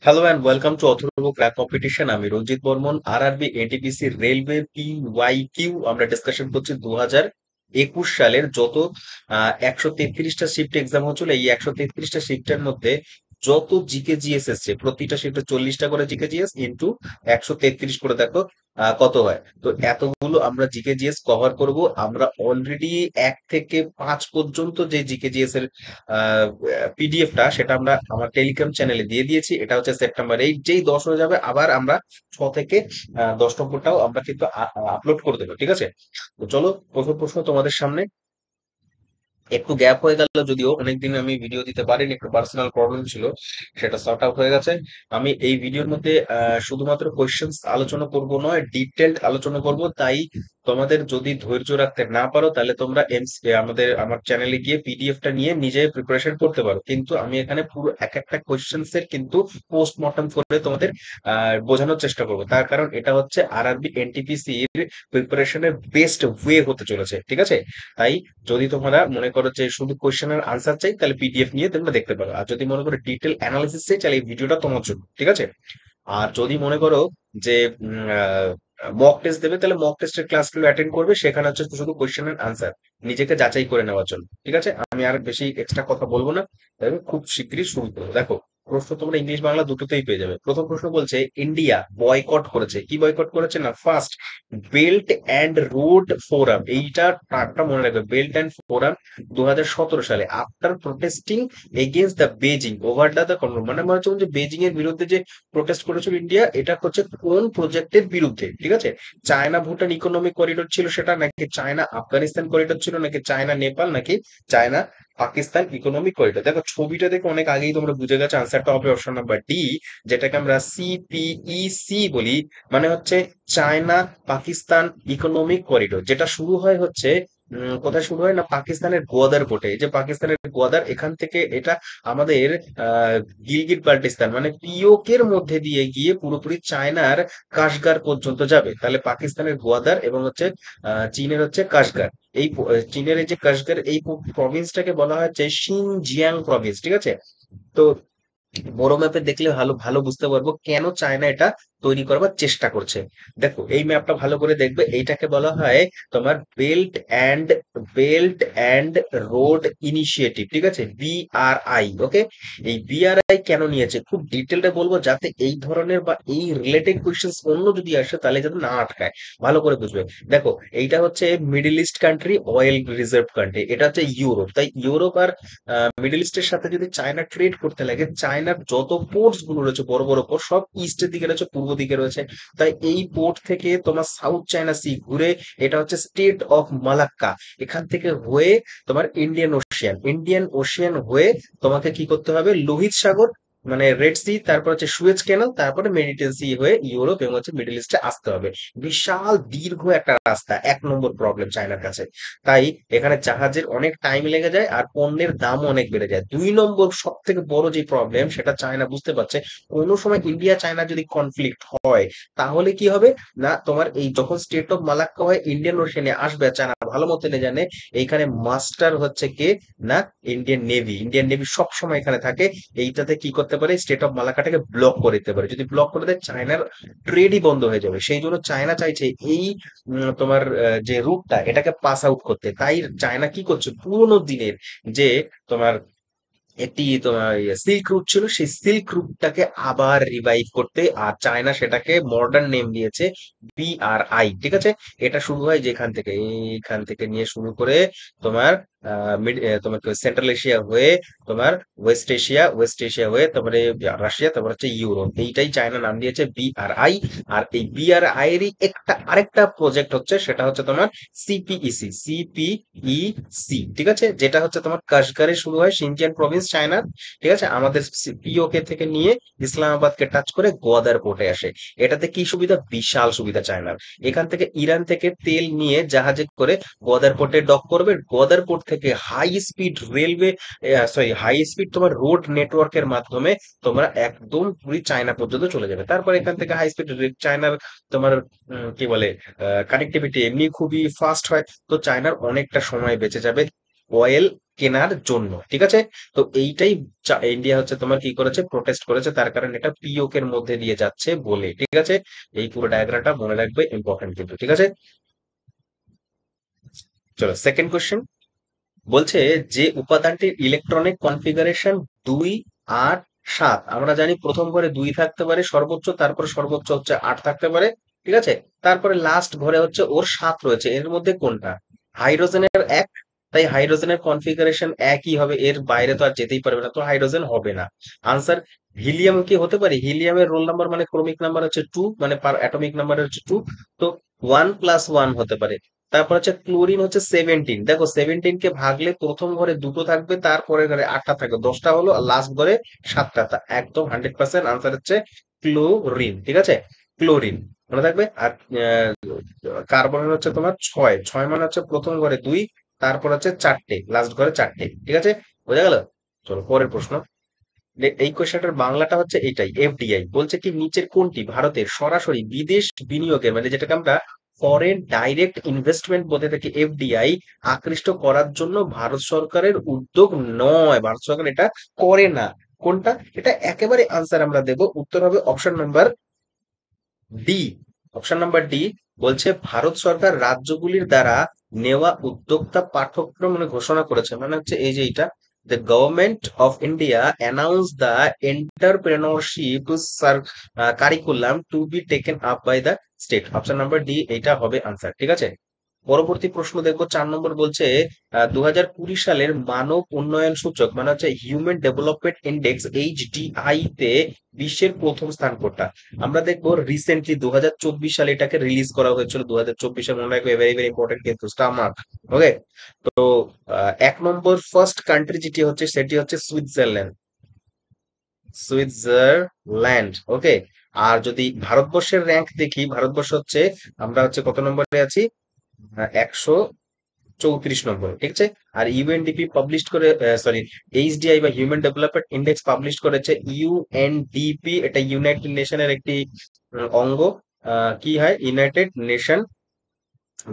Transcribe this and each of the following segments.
Hello and welcome to Atharva crack competition. আমি Ranjit Barman. RRB, NTPC, railway, PYQ আমরা discussion করছি 2021 সালের যত 133টা শিফট এক্সাম হচ্ছিল। এই 133টা শিফটের মধ্যে যত জিকে জিএস এসছে, প্রতিটা শিফটে 40টা করে জিকে জিএস ইন্টু 133 করে দেখো কত হয়। তো এতগুলো আমরা জিকে জিএস কভার করব। আমরা অলরেডি 1 থেকে 5 পর্যন্ত যে জিকে জিএস এর পিডিএফটা, সেটা আমরা আমার টেলিগ্রাম চ্যানেলে দিয়ে দিয়েছি। এটা হচ্ছে সেপ্টেম্বর 8, যেই 10 হয়ে যাবে আবার আমরা 6 থেকে 10 নম্বরটাও আমরা কিন্তু আপলোড করে দেবো, ঠিক আছে? তো চলো, প্রথম প্রশ্ন তোমাদের সামনে। একটু গ্যাপ হয়ে গেল, যদিও অনেকদিন আমি ভিডিও দিতে পারিনি, একটু পার্সোনাল প্রবলেম ছিল, সেটা সর্ট আউট হয়ে গেছে। আমি এই ভিডিওর মধ্যে শুধুমাত্র কোয়েশ্চেন্স আলোচনা করব নয়, ডিটেলড আলোচনা করব। তাই তোমাদের যদি ধৈর্য রাখতে না পারো, তাহলে তোমরা আমার চ্যানেলে গিয়ে পিডিএফটা নিয়ে নিজে প্রিপারেশন করতে পারো, কিন্তু আমি এখানে পুরো এক একটা কোয়েশ্চেন্স এর কিন্তু পোস্টমর্টম করে তোমাদের বোঝানোর চেষ্টা করবো। তার কারণ এটা হচ্ছে আরআরবি এনটিপিসি এর প্রিপারেশনের বেস্ট ওয়ে হতে চলেছে, ঠিক আছে? তাই যদি তোমরা মনে করো যে শুধু কোয়েশ্চেনের আনসার চাই, তাহলে পিডিএফ নিয়ে তোমরা দেখতে পারো। আর যদি মনে করো ডিটেল অ্যানালিসিস চাই, তাহলে এই ভিডিওটা তোমার জন্য, ঠিক আছে? আর যদি মনে করো যে মক টেস্ট দেবে, তাহলে মক টেস্টের ক্লাসগুলো অ্যাটেন্ড করবে। সেখানে হচ্ছে শুধু কোয়েশ্চেনের আনসার নিজেকে যাচাই করে নেওয়ার জন্য, ঠিক আছে? আমি আর বেশি এক্সট্রা কথা বলবো না। তাই আমি খুব শীঘ্রই শুরু করবো। দেখো, প্রশ্ন তোমরা ইংলিশ বাংলা দুটোতেই পেয়ে যাবে। প্রথম প্রশ্ন বলছে, ইন্ডিয়া বয়কট করেছে। কি বয়কট করেছে? না, first belt and road forum. এইটা টার্মটা মনে রাখবে, বেল্ট অ্যান্ড ফোরাম 2017 সালে, after protesting against the Beijing over the control. মানে মনে হচ্ছে যে বেজিং এর বিরুদ্ধে যে প্রোটেস্ট করেছিল ইন্ডিয়া, এটা হচ্ছে কোন প্রজেক্টের বিরুদ্ধে, ঠিক আছে? চায়না ভুটান ইকোনমিক করিডোর ছিল সেটা, নাকি চায়না আফগানিস্তান করিডোর ছিল, নাকি চায়না নেপাল, নাকি চায়না পাকিস্তান ইকোনমিক করিডোর? দেখো, ছবিটা দেখে অনেক আগেই তোমরা বুঝে গেছো, আনসারটা হবে অপশন নাম্বার ডি, যেটাকে আমরা সিপিইসি বলি। মানে হচ্ছে চায়না পাকিস্তান ইকোনমিক করিডোর, যেটা শুরু হয় হচ্ছে কোথায় শুরু হয় না, পাকিস্তানের গোয়াদার পোর্টে। এই যে পাকিস্তানের গোয়াদার, এখান থেকে এটা আমাদের আহ গিলগিট বাল্টিস্তান মানে পিওকে এর মধ্যে দিয়ে গিয়ে পুরোপুরি চায়নার কাশগার পর্যন্ত যাবে। তাহলে পাকিস্তানের গোয়াদার এবং হচ্ছে চীনের হচ্ছে কাশগার। চীনের এই যে কাশগার, এই প্রভিন্সটাকে বলা হচ্ছে শিনজিয়াং প্রভিন্স, ঠিক আছে? তো বড় ম্যাপে দেখলে ভালো ভালো বুঝতে পারবো কেন চায়না এটা তৈরি করবার চেষ্টা করছে। দেখো, এই ম্যাপটা ভালো করে দেখবে, এইটাকে বলা হয় তোমার বেল্ট অ্যান্ড রোড ইনিশিয়েটিভ, ঠিক আছে? বিআরআই, ওকে? এই বিআরআই কেন নিয়েছে খুব ডিটেলটা বলবো, যাতে এই ধরনের বা এই রিলেটেড কোয়েশ্চেন্স অন্য যদি আসে, তাহলে যাতে না আটকায়। ভালো করে বুঝবে। দেখো, এইটা হচ্ছে middle east country, oil reserve country. এটা হচ্ছে ইউরোপ। তাই ইউরোপ আর মিডল ইস্টের সাথে যদি চায়না ট্রেড করতে লাগে, চায়নার যত পোর্টস গুলো রয়েছে, বড় বড় পোর্ট, সব ইস্টের দিকে রয়েছে, পূর্ব দিকে রয়েছে। তাই এই পোর্ট থেকে তোমার সাউথ চায়না সি ঘুরে, এটা হচ্ছে স্টেট অফ মালাক্কা, এখান থেকে হয়ে তোমার ইন্ডিয়ান ওশিয়ান হয়ে তোমাকে কি করতে হবে, লোহিত সাগর মানে রেড সি, তারপর হচ্ছে সুয়েজ ক্যানাল, তারপরে মেডিটেরিয়ান সি হয়ে ইউরোপ এবং হচ্ছে মিডল ইস্টে আসতে হবে। বিশাল দীর্ঘ একটা রাস্তা, 1 নম্বর প্রবলেম চায়নার কাছে। তাই এখানে জাহাজের অনেক টাইম লেগে যায় আর পণ্যের দামও অনেক বেড়ে যায়। 2 নম্বর সব থেকে বড় যে প্রবলেম, সেটা চায়না বুঝতে পারছে, কোনো সময় ইন্ডিয়া চায়না যদি কনফ্লিক্ট হয়, তাহলে কি হবে না, তোমার এই যখন স্টেট অফ মালাক্কা হয় ইন্ডিয়ান ওশানে আসবে, চায়না ভালো মতো জানে এইখানে মাস্টার হচ্ছে কে, না, ইন্ডিয়ান নেভি সব সময় এখানে থাকে। এইটাতে কি করতে পারে, স্টেট অফ মালাক্কাটাকে ব্লক করে দিতে পারে। যদি ব্লক করে দেয়, চায়নার ট্রেডই বন্ধ হয়ে যাবে। সেই জন্য চায়না চাইছে এই তোমার যে রুটটা, এটাকে পাস আউট করতে। তাই চায়না কি করছে, পুরোনো দিনের যে তোমার একটি তোমার সিল্ক রুট ছিল, সেই সিল্ক রুটটাকে আবার রিভাইভ করতে, আর চায়না সেটাকে মডার্ন নেম দিয়েছে বিআরআই, ঠিক আছে? এটা শুরু হয় যেখান থেকে, এইখান থেকে নিয়ে শুরু করে তোমার তোমার সেন্ট্রাল এশিয়া হয়ে তোমার ওয়েস্ট এশিয়া হয়ে তারপরে রাশিয়া, তারপর হচ্ছে ইউরোপ। এইটাই চায়না নাম দিয়েছে বিআরআই। আর এই বিআরআই এরই আরেকটা প্রজেক্ট হচ্ছে, সেটা হচ্ছে তোমার সিপিইসি, ঠিক আছে? যেটা হচ্ছে তোমার কাশগারে শুরু হয়, শিনজিয়াং প্রভিন্স চায়নার, ঠিক আছে? আমাদের পিওকে থেকে নিয়ে ইসলামাবাদকে টাচ করে গোয়াদার পোর্টে আসে। এটাতে কি সুবিধা, বিশাল সুবিধা চায়নার। এখান থেকে ইরান থেকে তেল নিয়ে জাহাজে করে গোয়াদার পোর্টে ডক করবে। গোয়াদার পোর্ট থেকে high speed railway, high speed তোমার রোড নেটওয়ার্কের মাধ্যমে তোমরা একদম পুরি চায়না পর্যন্ত চলে যাবে। তারপর এখান থেকে হাই স্পিড চায়নার তোমার কি বলে কানেক্টিভিটি এমনি খুবই ফাস্ট হয়। তো চায়নার অনেকটা সময় বেঁচে যাবে। অয়েল কেনার জন্য, ঠিক আছে। তো এইটাই ইন্ডিয়া হচ্ছে তোমার কি করেছে, প্রোটেস্ট করেছে, তার কারণে এটা পিওক এর মধ্যে দিয়ে যাচ্ছে বলে, ঠিক আছে। এই পুরো ডায়াগ্রামটা মনে রাখবে, ইম্পর্টেন্ট কিন্তু, ঠিক আছে। চলো সেকেন্ড কোশ্চেন। বলছে যে উপাদানটির ইলেকট্রনিক কনফিগারেশন 2, 8, 7। আমরা জানি প্রথম ঘরে 2 থাকতে পারে সর্বোচ্চ, তারপরে সর্বোচ্চ হচ্ছে 8 থাকতে পারে, ঠিক আছে। তারপরে লাস্ট ঘরে হচ্ছে ওর 7 রয়েছে, এর মধ্যে কোনটা? হাইড্রোজেনের এক, তাই হাইড্রোজেনের কনফিগারেশন একই হবে, এর বাইরে তো আর যেতেই পারবে না, তো হাইড্রোজেন হবে না। আনসার। হিলিয়াম কি হতে পারে? হিলিয়ামের রোল নাম্বার মানে ক্রমিক নাম্বার হচ্ছে 2, মানে পার অ্যাটমিক নাম্বার হচ্ছে 2, তো 1+1 হতে পারে। তারপর হচ্ছে ক্লোরিন হচ্ছে 17, দেখো 17 কে ভাগলে প্রথম ঘরে 2টো থাকবে, তারপরে ঘরে 8টা থাকবে, 10টা হলো, আর লাস্ট ঘরে 7টা, তা একদম 100% আনসার হচ্ছে ক্লোরিন, ঠিক আছে। ক্লোরিন মনে থাকবে। আর কার্বনের হচ্ছে তোমার 6, 6 মানে হচ্ছে প্রথম ঘরে 2, তারপর হচ্ছে 4টে, লাস্ট ঘরে 4টে, ঠিক আছে। বোঝা গেল? চলো পরের প্রশ্ন। এই কোশ্চেনটার বাংলাটা হচ্ছে এটাই, এফডিআই বলছে কি নিচের কোনটি ভারতের সরাসরি বিদেশ বিনিয়োগের, মানে যেটাকে আমরা ফরেন ডাইরেক্ট ইনভেস্টমেন্ট বলতে থাকি, এফডিআই আকৃষ্ট করার জন্য ভারত সরকারের উদ্যোগ নয়, ভারত সরকার এটা করে না। কোনটা? এটা একেবারে আনসার আমরা দেব, উত্তর হবে option number D. Option number D বলছে ভারত সরকার রাজ্যগুলির দ্বারা নেওয়া উদ্যোক্তা পাঠ্যক্রম মানে ঘোষণা করেছে, মানে হচ্ছে এই যে এটা, the government of India announced the entrepreneurship curriculum to be taken up by the state. Option number D এটা হবে আনসার, ঠিক আছে। পরবর্তী প্রশ্ন দেখবো, 4 নম্বর বলছে 2020 সালের মানব উন্নয়ন সূচক মানে হচ্ছে হিউম্যান ডেভেলপমেন্ট ইন্ডেক্স এইচডিআই তে বিশ্বের প্রথম স্থান কোনটা? আমরা দেখবো রিসেন্টলি 2024 সালে এটাকে রিলিজ করা হয়েছিল, 2024 মনে রাখবে, ভেরি ভেরি ইম্পর্টেন্ট কিন্তু, স্টার মার্ক। ওকে। তো 1 নম্বর ফার্স্ট কান্ট্রি যেটি হচ্ছে সেটি হচ্ছে সুইজারল্যান্ড, সুইজারল্যান্ড, ওকে। আর যদি ভারতবর্ষের র্যাঙ্ক দেখি, ভারতবর্ষ হচ্ছে, আমরা হচ্ছে কত নম্বরে আছি? 134 নম্বরে, ঠিক আছে। আর ইউএনডিপি পাবলিশ করে, সরি, এইচডিআই বা হিউম্যান ডেভেলপমেন্ট ইন্ডেক্স পাবলিশ করেছে ইউএনডিপি, এটা ইউনাইটেড নেশনের একটি অঙ্গ। কি হয়? ইউনাইটেড নেশন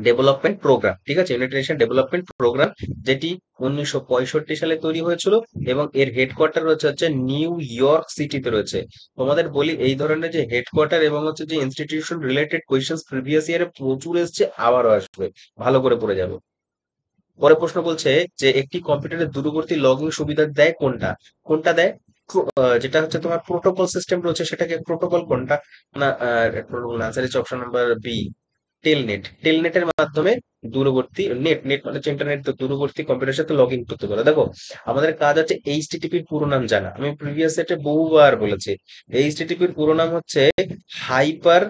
ডেভেলপমেন্ট প্রোগ্রাম, ঠিক আছে, ইউনাইটেড নেশন ডেভেলপমেন্ট প্রোগ্রাম, যেটি 1965 সালে তৈরি হয়েছিল, এবং এর হেডকোয়ার্টার রয়েছে হচ্ছে নিউ ইয়র্ক সিটিতে রয়েছে। তোমাদের বলি, এই ধরনের যে হেডকোয়ার্টার এবং হচ্ছে যে ইনস্টিটিউশন রিলেটেড কোয়েশ্চেন প্রিভিয়াস ইয়ারে প্রচুর এসছে, আবারও আসবে, ভালো করে পড়ে যাবে। পরে প্রশ্ন বলছে যে একটি কম্পিউটারের দূরবর্তী লগইন সুবিধা দেয় কোনটা? কোনটা দেয়? যেটা হচ্ছে তোমার প্রোটোকল সিস্টেম রয়েছে, সেটাকে প্রোটোকল কোনটা? না, প্রোটোকল আনসার হচ্ছে অপশন নাম্বার বি, টেলনেট। টেলনেটের মাধ্যমে দূরবর্তী নেট, নেট মানে হচ্ছে ইন্টারনেট, তো দূরবর্তী কম্পিউটারের সাথে লগ ইন করতে পারে। দেখো আমাদের কাজ হচ্ছে এইচটিটিপির পুরো নাম জানা, আমি প্রিভিয়াস সেটে বহুবার বলেছি, এইচটিটিপির পুরো নাম হচ্ছে হাইপার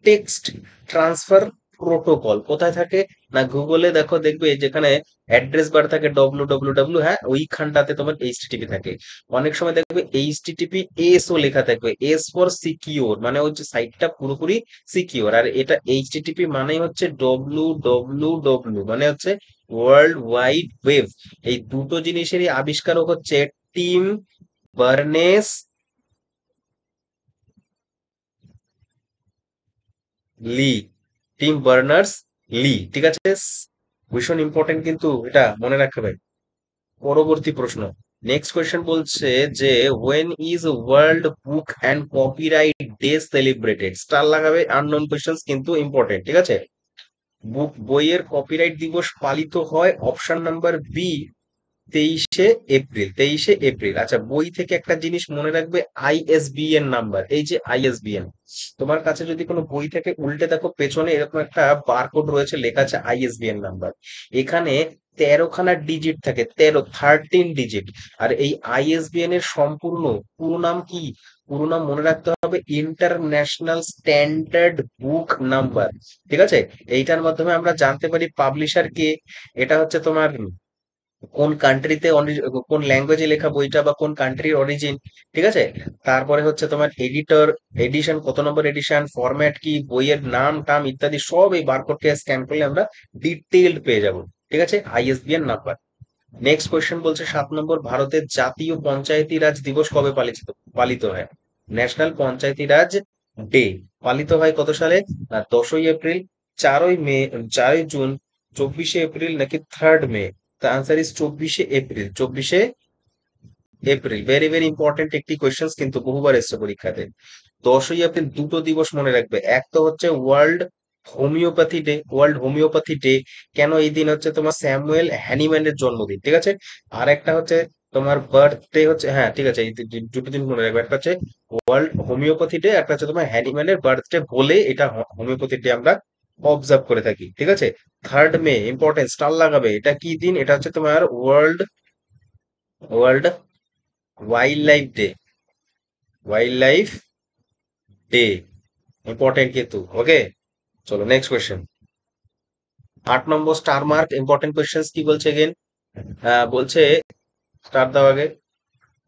টেক্সট ট্রান্সফার প্রোটোকল। কোথায় থাকে? না গুগলে দেখো, দেখবে যেখানে অ্যাড্রেস বার থাকে www, হ্যাঁ ওইখানটাতে তোমার এইচটিটিপি থাকে। অনেক সময় দেখবে এইচটিটিপি এস ও লেখা থাকবে, এস ফর সিকিউর, মানে হচ্ছে সাইটটা পুরোপুরি সিকিউর। আর এটা এইচটিটিপি মানে হচ্ছে www, মানে হচ্ছে ওয়ার্ল্ড ওয়াইড ওয়েব। এই দুটো জিনিসেরই আবিষ্কারক হচ্ছে টিম বার্নেস লি, টিম বার্নার্স লি, ঠিক আছে। ভীষণ ইম্পর্টেন্ট কিন্তু, এটা মনে রাখতে হবে। পরবর্তী প্রশ্ন, নেক্সট কোয়েশ্চেন বলছে যে when is world book and copyright day celebrated? Star লাগাবে, আননোন কোয়েশ্চেন কিন্তু ইম্পর্টেন্ট, ঠিক আছে। বইয়ের কপিরাইট দিবস পালিত হয়, অপশন নাম্বার বি 23শে এপ্রিল, 23শে এপ্রিল। আচ্ছা, বই থেকে একটা জিনিস মনে রাখবে, আইএসবিএন নাম্বার, এই যে আইএসবিএন, তোমার কাছে যদি কোনো বই থেকে উল্টে দেখো, পেছনে এরকম একটা বারকোড রয়েছে, লেখা আছে আইএসবিএন নাম্বার। এখানে 13খানা ডিজিট থাকে, 13 ডিজিট। আর এই আইএসবিএন এর সম্পূর্ণ পুরো নাম কি? পুরো নাম মনে রাখতে হবে, ইন্টারন্যাশনাল স্ট্যান্ডার্ড বুক নাম্বার, ঠিক আছে। এইটার মাধ্যমে আমরা জানতে পারি পাবলিশার কে, এটা হচ্ছে তোমার কোন কান্ট্রিতে, কোন ল্যাঙ্গুয়েজে লেখা বইটা, বা কোন কান্ট্রির অরিজিন, ঠিক আছে। তারপরে হচ্ছে তোমার এডিটর, এডিশন কত নম্বর এডিশন, ফরম্যাট কি, বইয়ের নাম টাম ইত্যাদি সব এই বারকোডকে স্ক্যান করলে আমরা ডিটেইলড পেয়ে যাব, ঠিক আছে, আইএসবিএন নাম্বার। নেক্সট কোয়েশ্চেন বলছে 7 নম্বর, ভারতের জাতীয় পঞ্চায়েতি রাজ দিবস কবে পালিত পালিত হয়? ন্যাশনাল পঞ্চায়েতি রাজ ডে পালিত হয় কত সালে? 10ই এপ্রিল, 4ই মে, 4ই জুন, 24শে এপ্রিল, নাকি 3rd May? The answer is 24শে এপ্রিল। 24শে এপ্রিল, ভেরি ভেরি ইম্পর্টেন্ট একটি কোয়েশ্চেন, কিন্তু বহুবার এসছে পরীক্ষাতে। 10ই এপ্রিল দুটো দিবস মনে রাখবে, এক তো হচ্ছে world homeopathy day. World homeopathy day কেন, এই দিন হচ্ছে তোমার স্যামুয়েল হ্যানিম্যানের জন্মদিন, ঠিক আছে। আর একটা হচ্ছে তোমার বার্থডে হচ্ছে, হ্যাঁ ঠিক আছে, এই দুটো দিন মনে রাখবে, একটা হচ্ছে ওয়ার্ল্ড হোমিওপ্যাথি ডে, একটা হচ্ছে তোমার হ্যানিম্যানের বার্থডে বলে এটা হোমিওপ্যাথি ডে আমরা অবজার্ভ করে থাকি, ঠিক আছে। 3 মে ইম্পর্টেন্ট, স্টার লাগাবে, এটা কি দিন, এটা হচ্ছে তোমার world world wild life day. Wild life day important কিন্তু, ওকে। চলো নেক্সট কোয়েশ্চেন। 8 নম্বর স্টার মার্ক ইম্পর্টেন্ট কোয়েশ্চেন কি বলছে এগেন, বলছে স্টার দাও আগে।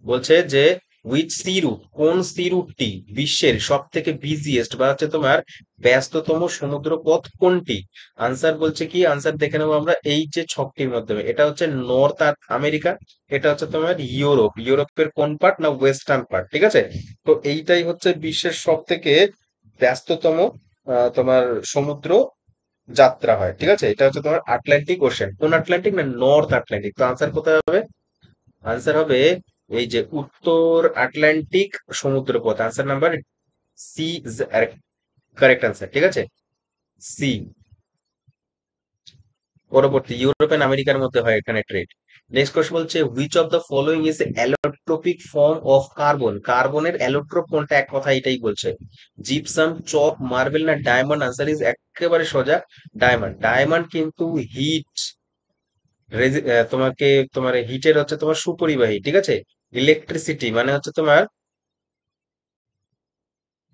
বলছে যে উইচ সি রুট, কোন সি রুটটি বিশ্বের সব থেকে বিজিয়েস্ট বা হচ্ছে তোমার ব্যস্ততম সমুদ্র পথ কোনটি। আনসার বলছে কি, আনসার দেখে নেবো আমরা এই যে ছকটির মাধ্যমে। এটা হচ্ছে নর্থ আমেরিকা, এটা হচ্ছে তোমার ইউরোপ। ইউরোপের কোন পার্ট না ওয়েস্টার্ন পার্ট, ঠিক আছে। তো এইটাই হচ্ছে বিশ্বের সব থেকে ব্যস্ততম তোমার সমুদ্র যাত্রা হয়, ঠিক আছে। এটা হচ্ছে তোমার আটলান্টিক ওশেন। কোন আটলান্টিক না, নর্থ আটলান্টিক। তো আনসার কোথায় হবে, আনসার হবে এই যে উত্তর আটলান্টিক সমুদ্রপথ। Answer number C, correct answer, ঠিক আছে, সি। পরবর্তী, ইউরোপ এন্ড আমেরিকার মধ্যে হয় এখানে ট্রেড। নেক্সট কোশ্চেন বলছে which of the following is allotropic form of carbon. কার্বনের অ্যালোট্রপ কোনটা, এক কথা এটাই বলছে। জিপসাম, চক, মার্বেল না ডায়মন্ড। আনসার ইজ একেবারে সোজা, ডায়মন্ড। ডায়মন্ড কিন্তু হিট, তোমাকে তোমার হিটের হচ্ছে তোমার সুপরিবাহী, ঠিক আছে। ইলেকট্রিসিটি মানে হচ্ছে তোমার,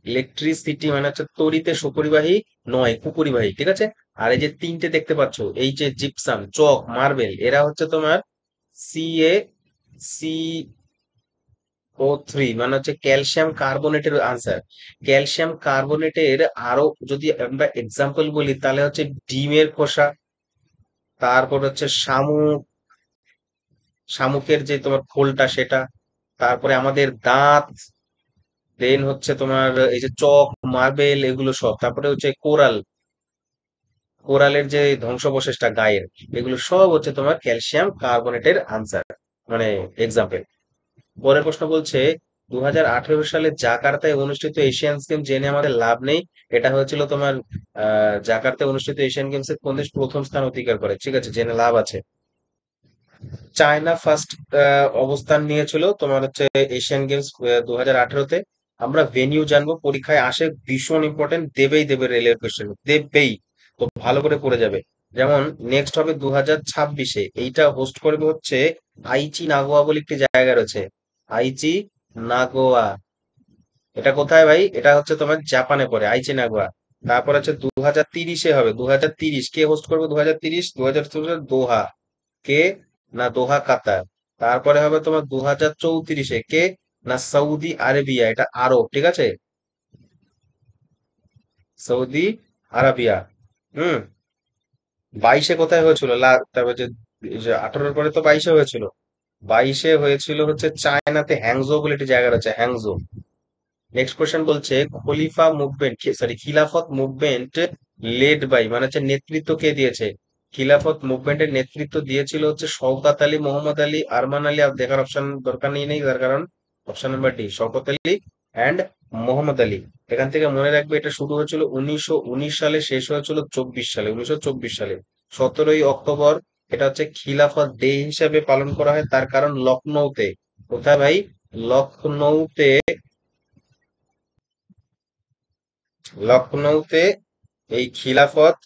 ইলেকট্রিসিটি মানে হচ্ছে তড়িতে সুপরিবাহী নয়, কুপরিবাহী, ঠিক আছে। আর এই যে তিনটে দেখতে পাচ্ছ, এই যে জিপসাম, চক, মার্বেল, এরা হচ্ছে তোমার CaCO3, মানে হচ্ছে ক্যালসিয়াম কার্বনেটের আনসার। ক্যালসিয়াম কার্বনেটের আরো যদি আমরা এক্সাম্পল বলি, তাহলে হচ্ছে ডিমের খোসা, তারপর হচ্ছে শামুক, শামুকের যে তোমার খোলটা সেটা, তারপরে আমাদের দাঁত, দেন হচ্ছে তোমার এই যে চক, মার্বেল, এগুলো সব, তারপরে হচ্ছে কোরাল, কোরালের যে ধ্বংসাবশেষটা গায়ের, এগুলো সব হচ্ছে তোমার ক্যালসিয়াম কার্বনেটের আনসার, মানে এক্সাম্পল। পরের প্রশ্ন বলছে 2018 সালে জাকার্তায় অনুষ্ঠিত এশিয়ান গেম জেনে আমাদের লাভ নেই। এটা হয়েছিল তোমার জাকার্তায় অনুষ্ঠিত এশিয়ান গেমস এর কোন দেশ প্রথম স্থান অধিকার করে, ঠিক আছে, জেনে লাভ আছে। চায়না ফার্স্ট অবস্থান নিয়েছিল তোমার হচ্ছে এশিয়ান গেমস 2018-তে। আমরা ভেনিউ জানবো, পরীক্ষায় আসে, ভীষণ ইম্পর্টেন্ট, দেবে রেলের কোশ্চেন দেবেই, তো ভালো করে পড়ে যাবে। যেমন নেক্সট হবে 2026-এ, এইটা হোস্ট করবে হচ্ছে আইচি নাগোয়া বলে একটি জায়গা রয়েছে, আইচি নাগোয়া। এটা কোথায় ভাই, এটা হচ্ছে তোমার জাপানে পড়ে, আইচি নাগোয়া। তারপর হচ্ছে 2030-এ হবে, 2030 কে হোস্ট করবে, 2030, 2030 দোহা, কে না দোহা কাতার। তারপরে হবে তোমার 2034-এ, কে না সৌদি আরবিয়া, এটা আরব, ঠিক আছে, সৌদি আরবিয়া। হুম। 22-এ কোথায় হয়েছিল, তারপর যে 18-এর পরে তো 22-এ হয়েছিল। 22-এ হয়েছিল হচ্ছে চায়নাতে, হ্যাংজো বলে একটি জায়গা রয়েছে, হ্যাংজো। নেক্সট কোশ্চেন বলছে খলিফা মুভমেন্ট, সরি খিলাফত মুভমেন্ট লেড বাই, মানে হচ্ছে নেতৃত্ব কে দিয়েছে। খিলাফত মুভমেন্টের নেতৃত্ব দিয়েছিল হচ্ছে শওকত আলী, মোহাম্মদ আলী, আরমান আলী। আর দেখার অপশন দরকার নেই, তার কারণ option number D, Shaukat Ali and Mohammad Ali. এখান থেকে মনে রাখবে, এটা শুরু হয়েছিল 1919 সালে, শেষ হয়েছিল 24 সালে, 1924 সালে 17ই অক্টোবর। এটা হচ্ছে খিলাফত ডে হিসেবে পালন করা হয়, তার কারণ লখনৌতে। কোথায় ভাই, লখনৌতে। লখনৌতে এই খিলাফত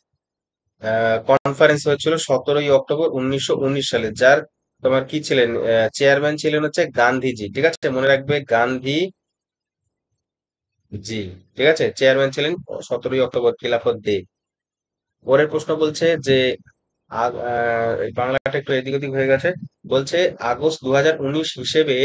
কনফারেন্স হয়েছিল 17ই অক্টোবর 1919 সালে, যার তোমার কি ছিলেন, চেয়ারম্যান ছিলেন হচ্ছে গান্ধীজি, ঠিক আছে, মনে রাখবে গান্ধীজি, ঠিক আছে, চেয়ারম্যান ছিলেন 17ই অক্টোবর, খিলাফত ডে। পরের প্রশ্ন বলছে যে এই বাংলাটা একটু এদিক ওদিক হয়ে গেছে। বলছে আগস্ট 2019 হিসেবে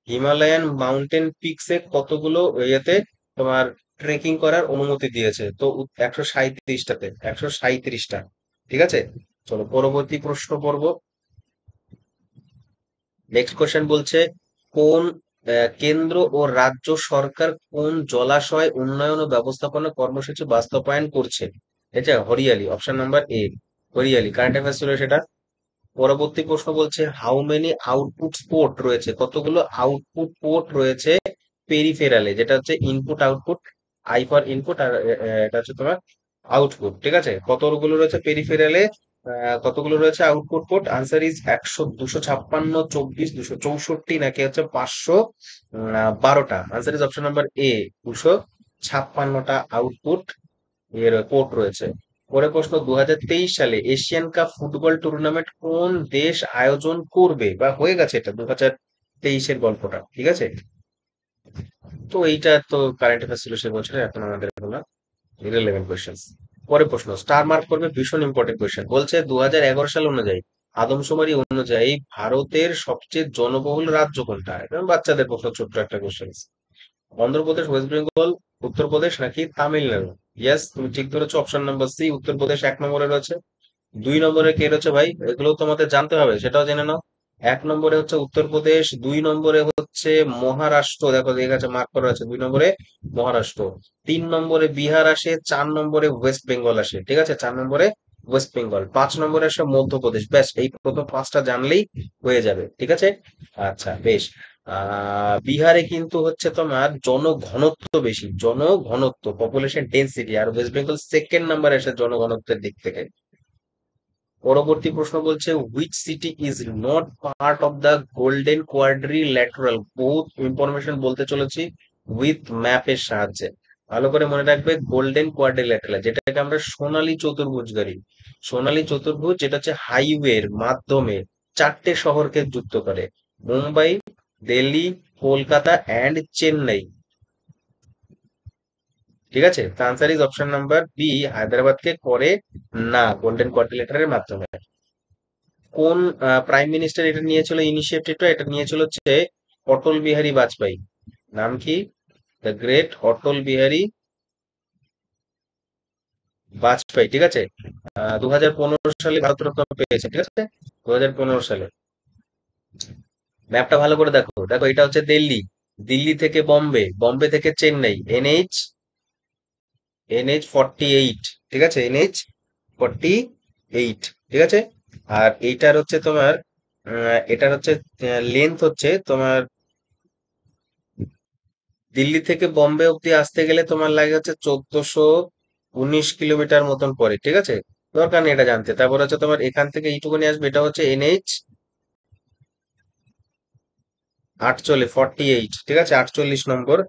হিমালয়ান মাউন্টেন পিকসে কতগুলো ইয়েতে তোমার ট্রেকিং করার অনুমতি দিয়েছে, তো 137টাতে, 137টা, ঠিক আছে। চলো পরবর্তী প্রশ্ন পড়ব। নেক্সট কোশ্চেন বলছে কোন কেন্দ্র ও রাজ্য সরকার কোন জলাশয় উন্নয়ন ও ব্যবস্থাপনা কর্মসূচি বাস্তবায়ন করছে। এটা হরিয়ালি, অপশন নাম্বার এ, হরিয়ালি। কারেন্ট অ্যাফেয়ার্স ছিল সেটা। পরবর্তী প্রশ্ন বলছে হাউ মেনি আউটপুট পোর্ট রয়েছে, কতগুলো আউটপুট পোর্ট রয়েছে পেরিফেরালে, যেটা হচ্ছে input output, I for input আর এটা হচ্ছে তোমার আউটপুট, ঠিক আছে? কতগুলো রয়েছে পেরিফেরালে, কতগুলো রয়েছে আউটপুট পোর্ট? আনসার ইজ 256, 24, 264, নাকি হচ্ছে 512টা? Answer is option number A, 256টা আউটপুট এর পোর্ট রয়েছে। পরের প্রশ্ন, 2023 সালে এশিয়ান কাপ ফুটবল টুর্নামেন্ট কোন দেশ আয়োজন করবে, বা হয়ে গেছে এটা 2023-এর গল্পটা, ঠিক আছে? তো এইটা তো কারেন্ট অ্যাফেয়ার্স ছিল সে বছরে, এখন আমাদের এগুলো ইররিলেভেন্ট কোয়েশ্চেন্স। পরের প্রশ্ন, স্টার মার্ক করবে, ভীষণ ইম্পর্টেন্ট কোয়েশ্চেন। বলছে 2011 সাল অনুযায়ী, আদমশুমারি অনুযায়ী ভারতের সবচেয়ে জনবহুল রাজ্য কোনটা? এটা বাচ্চাদের প্রশ্ন, ছোট্ট একটা কোয়েশ্চেন। অন্ধ্রপ্রদেশ, ওয়েস্ট বেঙ্গল, উত্তরপ্রদেশ, নাকি তামিলনাড়ু? ইয়েস, তুমি ঠিক ধরেছো, অপশন নাম্বার সি, উত্তরপ্রদেশ 1 নম্বরে রয়েছে। 2 নম্বরে কে রয়েছে ভাই, এগুলো তোমাদের জানতে হবে, সেটাও জেনে নাও। 1 নম্বরে হচ্ছে উত্তরপ্রদেশ, 2 নম্বরে হচ্ছে মহারাষ্ট্র, দেখো ঠিক আছে, মার্ক করা আছে, 2 নম্বরে মহারাষ্ট্র, 3 নম্বরে বিহার আসে, 4 নম্বরে ওয়েস্ট বেঙ্গল আসে, ঠিক আছে, 4 নম্বরে ওয়েস্ট বেঙ্গল, 5 নম্বরে আসে মধ্যপ্রদেশ। ব্যাস, এই প্রথম 5টা জানলেই হয়ে যাবে, ঠিক আছে। আচ্ছা, বেশ। বিহারে কিন্তু হচ্ছে তোমার জনঘনত্ব বেশি, জনঘনত্ব, পপুলেশন ডেন্সিটি, আর ওয়েস্ট বেঙ্গল সেকেন্ড নাম্বার আসে জনঘনত্বের দিক থেকে। পরবর্তী প্রশ্ন বলছে which city is not part of the golden quadrilateral, বহুত ইনফরমেশন বলতে চলেছি উইথ ম্যাপের সাহায্যে। ভালো করে মনে রাখবে, গোল্ডেন কোয়াড্রিল্যাটারাল যেটাকে আমরা সোনালী চতুর্ভুজ গাড়ি, সোনালী চতুর্ভুজ, যেটা হচ্ছে হাইওয়ের মাধ্যমে 4টে শহরকে যুক্ত করে, মুম্বাই, দিল্লি, কলকাতা অ্যান্ড চেন্নাই, ঠিক আছে। তো answer is option number B, হায়দ্রাবাদকে করে না গোল্ডেন কোয়াড্রিল্যাটারের মাধ্যমে। কোন প্রাইম মিনিস্টার এটা নিয়েছিল, ইনিশিয়েটিভটা এটা নিয়েছিল হচ্ছে অটল বিহারী বাজপেয়ী। নাম কি? দ্য গ্রেট অটল বিহারী বাজপেয়ী, ঠিক আছে। 2015 সালে ভারত রত্ন পেয়েছে, ঠিক আছে, 2015 সালে। ম্যাপটা ভালো করে দেখো, দেখো এটা হচ্ছে দিল্লি, দিল্লি থেকে বোম্বে, বোম্বে থেকে চেন্নাই, এনএইচ 48, ঠিক আছে, এনএইচ 48, ঠিক আছে। আর এইটার হচ্ছে তোমার এটার হচ্ছে লেন্থ হচ্ছে তোমার, দিল্লি থেকে বোম্বে অব্দি আসতে গেলে তোমার লাগে হচ্ছে 1419 কিলোমিটার মতন পরে, ঠিক আছে। দরকার নেই এটা জানতে। তারপর হচ্ছে তোমার এখান থেকে এইটুকুনি আসবে, এটা হচ্ছে এনএইচ 48, ঠিক আছে, 48 নম্বর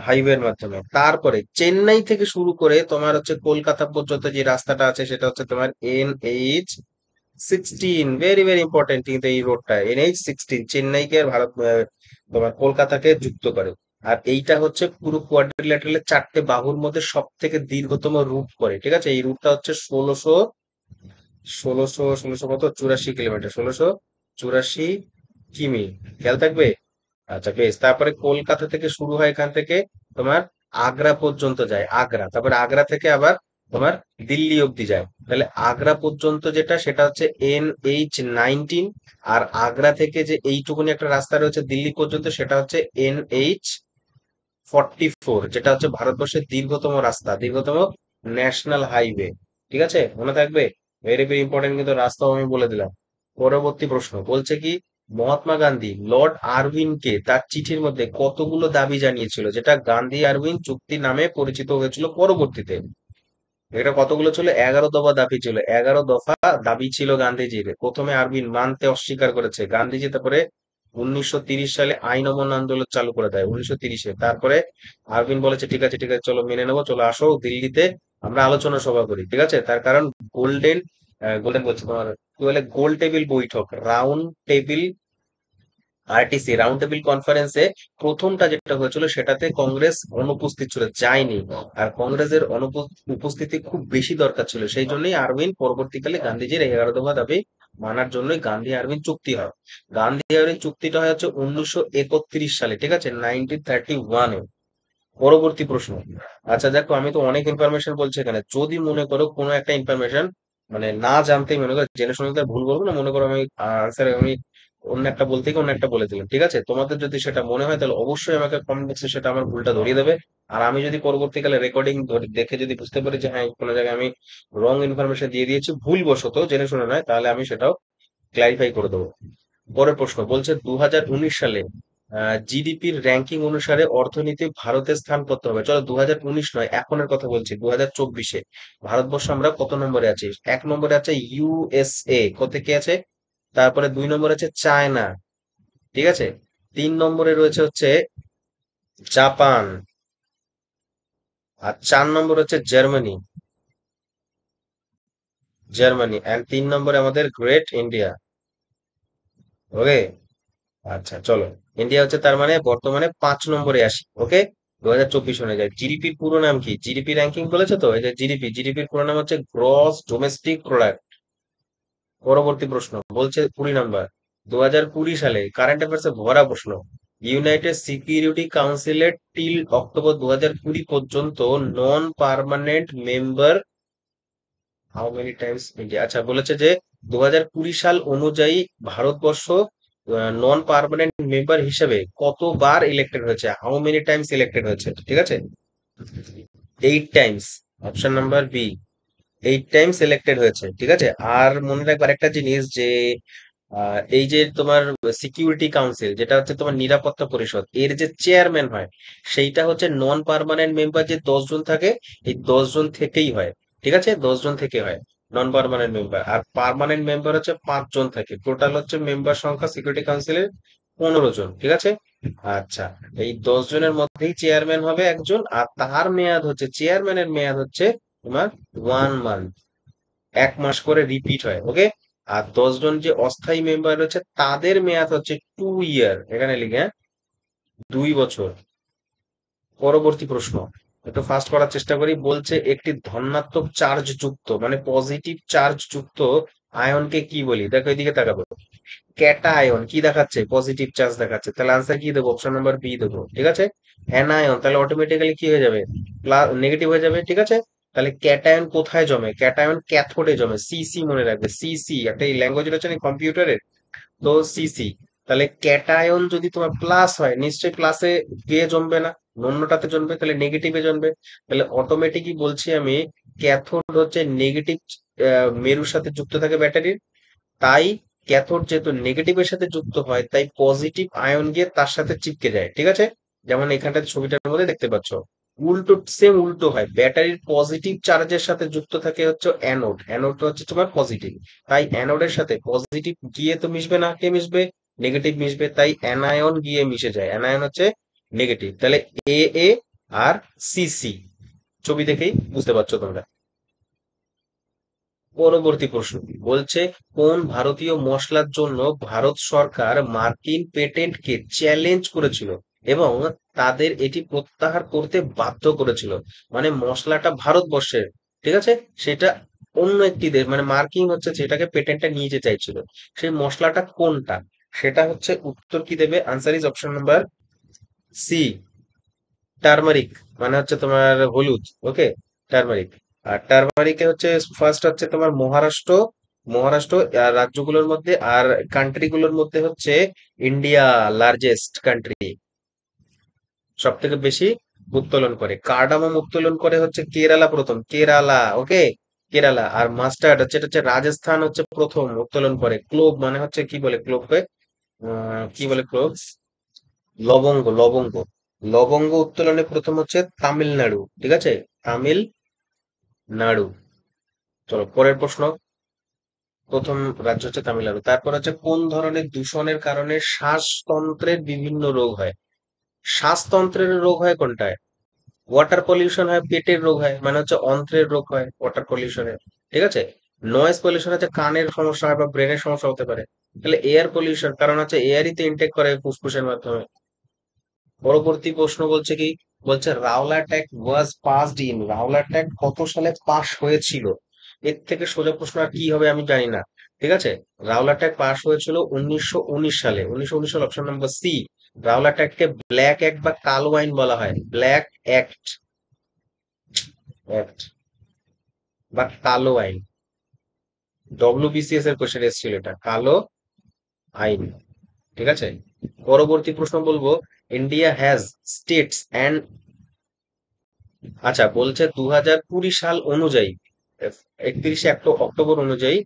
হাইওয়ের মাধ্যমে। তারপরে চেন্নাই থেকে শুরু করে তোমার হচ্ছে কলকাতা পর্যন্ত যে রাস্তাটা আছে সেটা হচ্ছে তোমার এনএইচ 16, ভেরি ভেরি ইম্পর্টেন্ট, কিন্তু এই রোডটা এনএইচ 16 চেন্নাইকে আর তোমার কলকাতাকে যুক্ত করে। আর এইটা হচ্ছে পুরো কোয়াড্রিল্যাটারালের 4টে বাহুর মধ্যে সব থেকে দীর্ঘতম রুট করে, ঠিক আছে। এই রুটটা হচ্ছে ষোলোশো কত, 84 কিলোমিটার, 1684 কিমি, খেয়াল থাকবে। আচ্ছা, বেশ। তারপরে কলকাতা থেকে শুরু হয়, এখান থেকে তোমার আগ্রা পর্যন্ত যায়, আগ্রা, তারপরে আগ্রা থেকে আবার তোমার দিল্লি অব্দি যায়। তাহলে আগ্রা পর্যন্ত যেটা, সেটা হচ্ছে এনএইচ 19, আর আগ্রা থেকে যে এইটুকুনি একটা রাস্তা রয়েছে দিল্লি পর্যন্ত, সেটা হচ্ছে এনএইচ 44, যেটা হচ্ছে ভারতবর্ষের দীর্ঘতম রাস্তা, দীর্ঘতম ন্যাশনাল হাইওয়ে, ঠিক আছে, মনে থাকবে। ভেরি ভেরি ইম্পর্টেন্ট, কিন্তু রাস্তাও আমি বলে দিলাম। পরবর্তী প্রশ্ন বলছে কি, মহাত্মা গান্ধী লর্ড আরউইনকে তার চিঠির মধ্যে কতগুলো দাবি জানিয়েছিল, যেটা গান্ধী আরউইন চুক্তি নামে পরিচিত হয়েছিল পরবর্তীতে? এটা কতগুলো ছিল? 11 দফা দাবি ছিল, 11 দফা দাবি ছিল গান্ধীজির। প্রথমে আরউইন মানতে অস্বীকার করেছে গান্ধীজি, তারপরে 1930 সালে আইন অমান্য আন্দোলন চালু করে দেয়, 1930-এ। তারপরে আরউইন বলেছে ঠিক আছে, ঠিক আছে, চলো মেনে নেবো, চলো আসো দিল্লিতে আমরা আলোচনা সভা করি, ঠিক আছে। তার কারণ গোল্ডেন, গোল্ডেন বলছে তোমার কি বলে, গোল টেবিল বৈঠক, round table, RTC round table কনফারেন্সে প্রথমটা যেটা হয়েছিল সেটাতে কংগ্রেস অনুপস্থিত ছিল, যায়নি। আর কংগ্রেসের উপস্থিতি খুব বেশি দরকার ছিল, সেই জন্যই আরউইন পরবর্তীকালে গান্ধীজির 11 দফা দাবি মানার জন্যই গান্ধী আরউইন চুক্তি হয়। গান্ধী আরউইন চুক্তিটা হয় হচ্ছে 1931 সালে, ঠিক আছে, 1931-এ। পরবর্তী প্রশ্ন। আচ্ছা দেখো, আমি তো অনেক ইনফরমেশন বলছি এখানে, যদি মনে করো কোনো একটা ইনফরমেশন মানে না জানতেই, মনে করো জেনে শুনে তো আর ভুল বলবো না, মনে করো আমি আনসার আমি অন্য একটা বলতে গিয়ে অন্য একটা বলে দিলাম, ঠিক আছে, তোমাদের যদি সেটা মনে হয় তাহলে অবশ্যই আমাকে কমেন্ট বক্সে সেটা আমার ভুলটা ধরিয়ে দেবে। আর আমি যদি পরবর্তীকালে রেকর্ডিং দেখে যদি বুঝতে পারি যে হ্যাঁ কোনো জায়গায় আমি রং ইনফরমেশন দিয়ে দিয়েছি ভুলবশত, জেনে শুনে নয়, তাহলে আমি সেটাও ক্লারিফাই করে দেবো। পরের প্রশ্ন বলছে 2019 সালে জিডিপির র্যাঙ্কিং অনুসারে অর্থনীতি ভারতের স্থান কত হবে? চলো 2019 নয়, এখনের কথা বলছি, 2024-এ ভারতবর্ষ আমরা কত নম্বরে আছি? 1 নম্বরে আছে ইউএসএ, কত কে আছে? তারপরে 2 নম্বরে আছে চায়না, ঠিক আছে? 3 নম্বরে রয়েছে হচ্ছে জাপান, আর 4 নম্বর হচ্ছে জার্মানি। জার্মানি এন্ড 3 নম্বরে আমাদের গ্রেট ইন্ডিয়া। ওকে, আচ্ছা চলো, ইন্ডিয়া হচ্ছে তার মানে বর্তমানে 5 নম্বরে আসি। ওকে, 2024 অনুযায়ী জিডিপির পুরো নাম কি? জিডিপি র্যাঙ্কিং বলেছে তো, এই যে জিডিপি, জিডিপির পুরো নাম হচ্ছে গ্রস ডোমেস্টিক প্রোডাক্ট। পরবর্তী প্রশ্ন বলছে 20 নম্বর, 2020 সালে কারেন্ট অ্যাফেয়ার্স এ ভরা প্রশ্ন, ইউনাইটেড সিকিউরিটি কাউন্সিলের টিল অক্টোবর 2020 পর্যন্ত non permanent member how many times India? আচ্ছা বলেছে যে 2020 সাল অনুযায়ী ভারতবর্ষ নন পার্মানেন্ট মেম্বার হিসেবে কতবার ইলেক্টেড হয়েছে, হাউ মেনি টাইমস ইলেক্টেড হয়েছে, ঠিক আছে? 8 times, option number B, 8 times elected হয়েছে, ঠিক আছে? আর মনে রাখবে আরেকটা জিনিস যে এই যে তোমার সিকিউরিটি কাউন্সিল, যেটা হচ্ছে তোমার নিরাপত্তা পরিষদ, এর যে চেয়ারম্যান হয় সেইটা হচ্ছে নন পার্মানেন্ট মেম্বার যে 10 জন থাকে, এই 10 জন থেকেই হয়, ঠিক আছে? 10 জন থেকে হয় নন পার্মানেন্ট মেম্বার, আর পার্মানেন্ট মেম্বার হচ্ছে 5 জন থাকে। টোটাল হচ্ছে মেম্বার সংখ্যা সিকিউরিটি কাউন্সিলের 15 জন, ঠিক আছে? আচ্ছা, এই 10 জনের মধ্যেই চেয়ারম্যান হবে একজন, আর তার মেয়াদ হচ্ছে, চেয়ারম্যানের মেয়াদ হচ্ছে তোমার 1 মান্থ, 1 মাস করে রিপিট হয়। ওকে, আর 10 জন যে অস্থায়ী মেম্বার রয়েছে তাদের মেয়াদ হচ্ছে 2 ইয়ার, এখানে লিখে, হ্যাঁ, 2 বছর। পরবর্তী প্রশ্ন একটু ফাস্ট করার চেষ্টা করি। বলছে একটি ধনাত্মক চার্জ যুক্ত মানে পজিটিভ চার্জ যুক্ত আয়নকে কি বলি? দেখো এদিকে তাকাবো, ক্যাটা আয়ন কি দেখাচ্ছে? পজিটিভ চার্জ দেখাচ্ছে, তাহলে আনসার কি দেবো? অপশন নাম্বার বি দেবো, ঠিক আছে? অ্যানায়ন তাহলে অটোমেটিক্যালি কি হয়ে যাবে? প্লাস নেগেটিভ হয়ে যাবে, ঠিক আছে? তাহলে ক্যাটায়ন কোথায় জমে? ক্যাটায়ন ক্যাথোডে জমে, সিসি মনে রাখবে, সিসি একটা এই ল্যাঙ্গুয়েজ রয়েছে না কম্পিউটারের, তো সিসি। তাহলে ক্যাটায়ন যদি তোমার প্লাস হয় নিশ্চয়ই প্লাসে গিয়ে জমবে না, অন্যটাতে জমবে, তাহলে নেগেটিভে জমবে। তাহলে অটোমেটিকই বলছি আমি, ক্যাথোড হচ্ছে নেগেটিভ মেরুর সাথে যুক্ত থাকে ব্যাটারির, তাই ক্যাথোড যেহেতু নেগেটিভের সাথে যুক্ত হয় তাই পজিটিভ আয়ন গিয়ে তার সাথে চিপকে যায়, ঠিক আছে? যেমন এখানটা ছবিটার মধ্যে দেখতে পাচ্ছ। উল্টো, সেম উল্টো হয়, ব্যাটারির পজিটিভ চার্জের সাথে যুক্ত থাকে হচ্ছে অ্যানোড, অ্যানোডটা হচ্ছে তোমার পজিটিভ, তাই অ্যানোডের সাথে পজিটিভ গিয়ে তো মিশবে না, কে মিশবে? নেগেটিভ মিশবে, তাই অ্যানায়ন গিয়ে মিশে যায়, অ্যানায়ন হচ্ছে নেগেটিভ। তাহলে এ এ আর সি সি, ছবি দেখেই বুঝতে পারছো তোমরা। পরবর্তী প্রশ্ন বলছে কোন ভারতীয় মশলার জন্য ভারত সরকার মার্কিন পেটেন্টকে চ্যালেঞ্জ করেছিল এবং তাদের এটি প্রত্যাহার করতে বাধ্য করেছিল? মানে মশলাটা ভারতবর্ষের, ঠিক আছে, সেটা অন্য একটি দেশ মানে মার্কিন হচ্ছে সেটাকে পেটেন্টটা নিয়ে যেতে চাইছিল, সেই মশলাটা কোনটা? সেটা হচ্ছে, উত্তর কি দেবে? Answer is option number C, turmeric, মানে হচ্ছে তোমার হলুদ। ওকে, টার্মারিক। আর টার্মারিকে হচ্ছে ফার্স্ট হচ্ছে তোমার মহারাষ্ট্র, মহারাষ্ট্র আর রাজ্যগুলোর মধ্যে, আর কান্ট্রি গুলোর মধ্যে হচ্ছে ইন্ডিয়া লার্জেস্ট কান্ট্রি, সব থেকে বেশি উত্তোলন করে। কার্ডামম উত্তোলন করে হচ্ছে কেরালা প্রথম, কেরালা। ওকে, কেরালা। আর মাস্টার্ড হচ্ছে, এটা হচ্ছে রাজস্থান হচ্ছে প্রথম উত্তোলন করে। ক্লোভ মানে হচ্ছে কি বলে ক্লোভকে? কি বলে ক্লোভ? লবঙ্গ, লবঙ্গ। লবঙ্গ উত্তোলনে প্রথম হচ্ছে তামিলনাড়ু, ঠিক আছে? তামিলনাড়ু। চলো পরের প্রশ্ন। প্রথম রাজ্য হচ্ছে তামিলনাড়ু। তারপর হচ্ছে কোন ধরনের দূষণের কারণে শ্বাসতন্ত্রের বিভিন্ন রোগ হয়? শ্বাসতন্ত্রের রোগ হয় কোনটায়? ওয়াটার পলিউশন হয়, পেটের রোগ হয়, মানে হচ্ছে অন্ত্রের রোগ হয় ওয়াটার পলিউশনে, ঠিক আছে? নয়েজ পলিউশন হচ্ছে কানের সমস্যা হয় বা ব্রেনের সমস্যা হতে পারে। তাহলে এয়ার পলিউশন, কারণ হচ্ছে এয়ারই তো ইনটেক করে ফুসফুসের মাধ্যমে। পরবর্তী প্রশ্ন বলছে কি, বলছে Rowlatt act was passed in, Rowlatt act কত সালে পাস হয়েছিল? এর থেকে সোজা প্রশ্ন আর কি হবে আমি জানি না, ঠিক আছে? রাওলাট অ্যাক্ট পাস হয়েছিল 1919 সালে, 1919 সাল, অপশন নাম্বার সি। রাওলাট অ্যাক্টকে ব্ল্যাক অ্যাক্ট বা কালো আইন বলা হয়, ব্ল্যাক অ্যাক্ট, অ্যাক্ট বা কালো আইন। ডব্লিউবিসিএস এর কোশ্চেন এসেছিল এটা, কালো আইন, ঠিক আছে? পরবর্তী প্রশ্ন বলবো, ইন্ডিয়া হ্যাজ স্টেটস অ্যান্ড, আচ্ছা বলছে 2020 সাল অনুযায়ী, 31শে অক্টোবর অনুযায়ী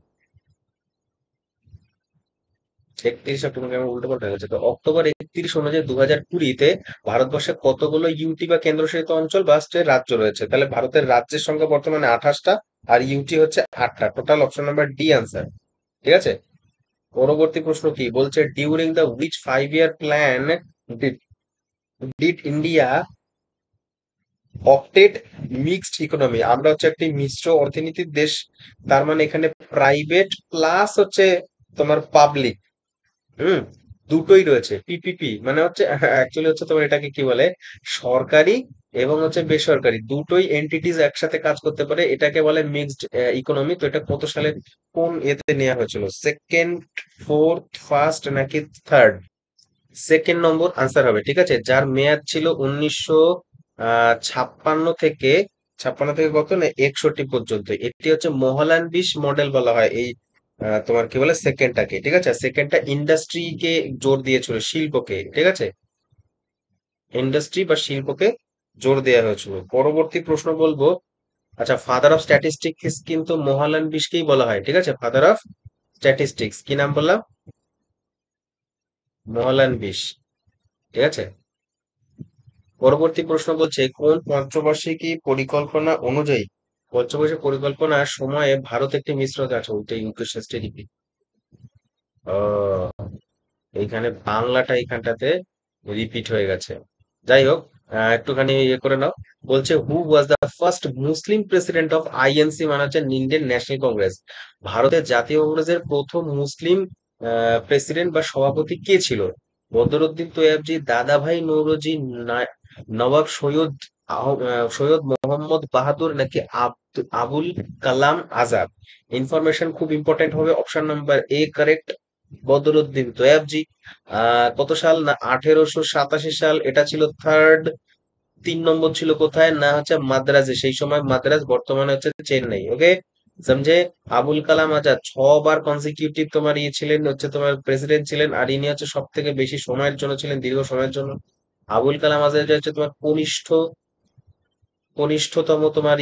31 অক্টোবর কেমন উল্টো পাল্টা হয়ে গেছে। তো অক্টোবর 31 অনুযায়ী 2020-তে ভারতবর্ষে কতগুলো ইউটি বা কেন্দ্রশাসিত অঞ্চল বা রাজ্য রয়েছে? তাহলে ভারতের রাজ্যের সংখ্যা বর্তমানে 28টা, আর ইউটি হচ্ছে 8টা। Total option number D answer. ঠিক আছে। পরবর্তী প্রশ্ন কি বলছে, during the which 5 year plan did India opted mixed economy? আমরা হচ্ছে একটি মিশ্র অর্থনীতির দেশ। তার মানে এখানে প্রাইভেট প্লাস হচ্ছে তোমার পাবলিক, হুম, দুটোই রয়েছে। পিপিপি মানে হচ্ছে অ্যাকচুয়ালি হচ্ছে তোমার এটাকে কি বলে, সরকারি এবং হচ্ছে বেসরকারি দুটোই এন্টিটিজ একসাথে কাজ করতে পারে, এটাকে বলে মিক্সড ইকোনমি। তো এটা কত সালে কোন এতে নেওয়া হয়েছিল? সেকেন্ড, ফোর্থ, ফার্স্ট নাকি থার্ড? সেকেন্ড নম্বর আনসার হবে। ঠিক আছে, যার মেয়াদ ছিল 1956 থেকে কত না 61 পর্যন্ত। এটি হচ্ছে মহলানবিশ মডেল বলা হয় এই তোমার কি বলে সেকেন্ডটাকে। ঠিক আছে, সেকেন্ডটা ইন্ডাস্ট্রিকে জোর দিয়েছিল, শিল্পকে। ঠিক আছে, ইন্ডাস্ট্রি বা শিল্পকে জোর দেওয়া হয়েছিল। পরবর্তী প্রশ্ন বলবো, আচ্ছা, ফাদার অফ স্ট্যাটিস্টিক্স কিন্তু মহলানবিশকেই বলা হয়। ঠিক আছে, ফাদার অফ স্ট্যাটিস্টিক্স কি নাম বললাম? মহলানবিশ। ঠিক আছে। পরবর্তী প্রশ্ন বলছে, কোন পঞ্চবার্ষিকী পরিকল্পনা অনুযায়ী পঞ্চবার্ষিক পরিকল্পনার সময়ে ভারত একটি মিশ্র আছে? ওইটা ইউকে রিপিট। এইখানে বাংলাটা এইখানটাতে রিপিট হয়ে গেছে। যাই হোক, একটুখানি ইয়ে করে নাও। বলছে, who was the first Muslim president of INC মানে হচ্ছে ইন্ডিয়ান ন্যাশনাল কংগ্রেস? ভারতের জাতীয় কংগ্রেসের প্রথম মুসলিম প্রেসিডেন্ট বা সভাপতি কে ছিল? বদরুদ্দিন তৈয়বজি, দাদাভাই নৌরোজি, নবাব সৈয়দ সৈয়দ মোহাম্মদ বাহাদুর নাকি আবুল কালাম আজাদ? ইনফরমেশন খুব ইম্পর্টেন্ট হবে। Option number A correct, Badruddin Tyabji. কত সাল না 1887 সাল, এটা ছিল থার্ড। 3 নম্বর ছিল কোথায় না হচ্ছে মাদ্রাজে, সেই সময় মাদ্রাজ, বর্তমানে হচ্ছে চেন্নাই। ওকে, সমঝে। আবুল কালাম আজাদ 6 বার কনসিকিউটিভ তোমার ইয়ে ছিলেন, হচ্ছে তোমার প্রেসিডেন্ট ছিলেন, আর ইনি হচ্ছে সব থেকে বেশি সময়ের জন্য ছিলেন, দীর্ঘ সময়ের জন্য। আবুল কালাম আজাদ হচ্ছে তোমার কনিষ্ঠতম তোমার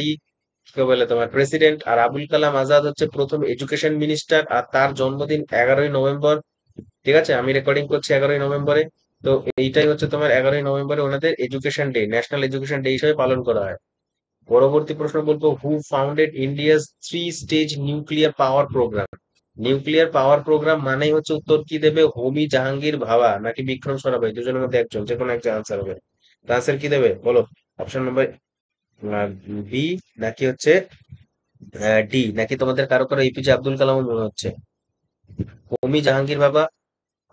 কি বলে তোমার প্রেসিডেন্ট, আর আবুল কালাম আজাদ হচ্ছে প্রথম এডুকেশন মিনিস্টার, আর তার জন্মদিন 11ই নভেম্বর। ঠিক আছে, আমি রেকর্ডিং করছি 11ই নভেম্বরে। তো এইটাই হচ্ছে তোমার 11ই নভেম্বরে ওনাদের education day, national education day হিসেবে পালন করা হয়। পরবর্তী প্রশ্ন বলবো, who founded India's 3 stage nuclear power programme? Nuclear power programme মানেই হচ্ছে উত্তর কি দেবে, হোমি জাহাঙ্গীর ভাবা নাকি বিক্রম সারাভাই? দুজনের মধ্যে একজন, যে কোনো একটা আনসার হবে। আনসার কি দেবে বলো? অপশন নাম্বার বি নাকি হচ্ছে ডি, নাকি তোমাদের কারো কারো এপিজে আব্দুল কালাম মনে হচ্ছে? হোমি জাহাঙ্গীর ভাবা।